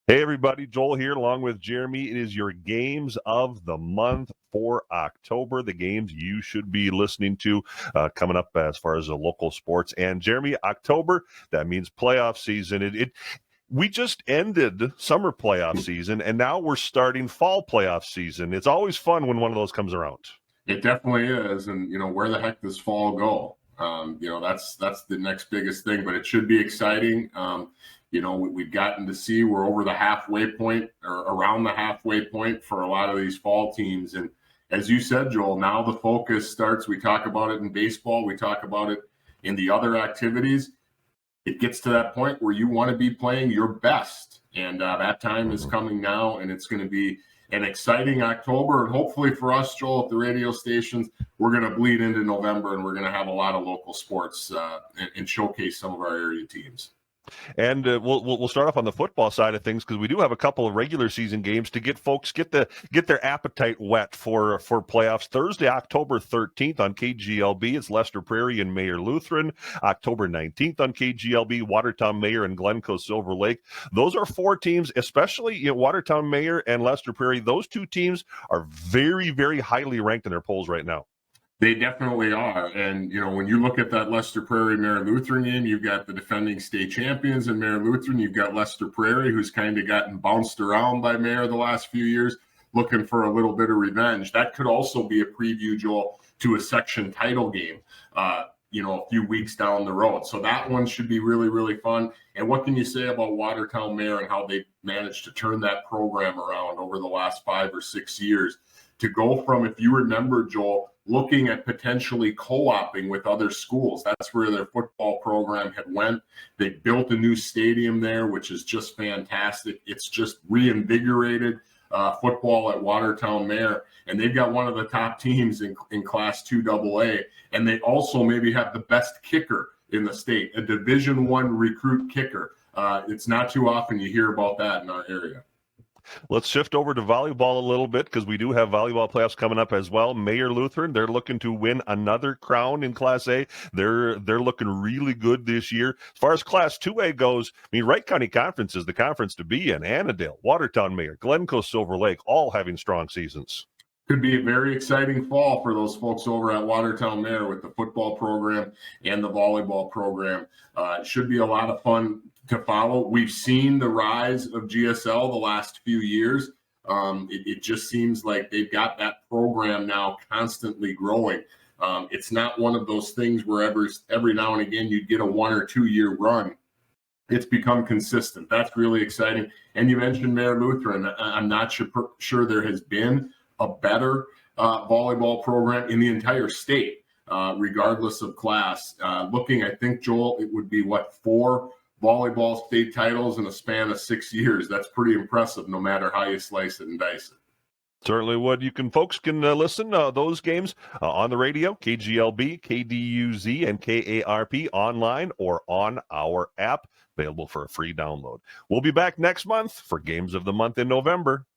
Hey, everybody. Joel here along with Jeremy. It is your games of the month for October, the games you should be listening to coming up as far as the local sports. And Jeremy, October, that means playoff season. We just ended summer playoff season, and now we're starting fall playoff season. It's always fun when one of those comes around. It definitely is. And, where the heck does fall go? That's the next biggest thing, but it should be exciting. We've gotten to see we're over the halfway point or around the halfway point for a lot of these fall teams. And as you said, Joel, now the focus starts. We talk about it in baseball. We talk about it in the other activities. It gets to that point where you want to be playing your best. And that time is coming now, and it's going to be an exciting October. And hopefully for us, Joel, at the radio stations, we're going to bleed into November, and we're going to have a lot of local sports and showcase some of our area teams. And we'll start off on the football side of things because we do have a couple of regular season games to get folks get their appetite wet for playoffs. Thursday, October 13th on KGLB, it's Lester Prairie and Mayor Lutheran. October 19th on KGLB, Watertown Mayor and Glencoe Silver Lake. Those are four teams, especially Watertown Mayor and Lester Prairie. Those two teams are very, very highly ranked in their polls right now. They definitely are. And, when you look at that Lester Prairie Mayor Lutheran game, you've got the defending state champions in Mayor Lutheran. You've got Lester Prairie, who's kind of gotten bounced around by Mayor the last few years, looking for a little bit of revenge. That could also be a preview, Joel, to a section title game, a few weeks down the road. So that one should be really, really fun. And what can you say about Watertown Mayor and how they managed to turn that program around over the last 5 or 6 years to go from, if you remember, Joel, looking at potentially co-oping with other schools. That's where their football program had went. They built a new stadium there, which is just fantastic. It's just reinvigorated football at Watertown Mayor, and they've got one of the top teams in Class 2AA, and they also maybe have the best kicker in the state, a Division I recruit kicker. It's not too often you hear about that in our area. Let's shift over to volleyball a little bit because we do have volleyball playoffs coming up as well. Mayor Lutheran, they're looking to win another crown in Class A. They're looking really good this year. As far as Class 2A goes, Wright County Conference is the conference to be in. Annandale, Watertown Mayor, Glencoe Silver Lake, all having strong seasons. Could be a very exciting fall for those folks over at Watertown Mayor with the football program and the volleyball program. It should be a lot of fun to follow. We've seen the rise of GSL the last few years. It just seems like they've got that program now constantly growing. It's not one of those things where every now and again you'd get a 1 or 2 year run. It's become consistent. That's really exciting. And you mentioned Mayor Lutheran. I'm not sure there has been a better volleyball program in the entire state, regardless of class. Looking, I think, Joel, it would be 4 volleyball state titles in a span of 6 years. That's pretty impressive, no matter how you slice it and dice it. Certainly would. Folks can listen those games on the radio, KGLB, KDUZ, and KARP online or on our app, available for a free download. We'll be back next month for Games of the Month in November.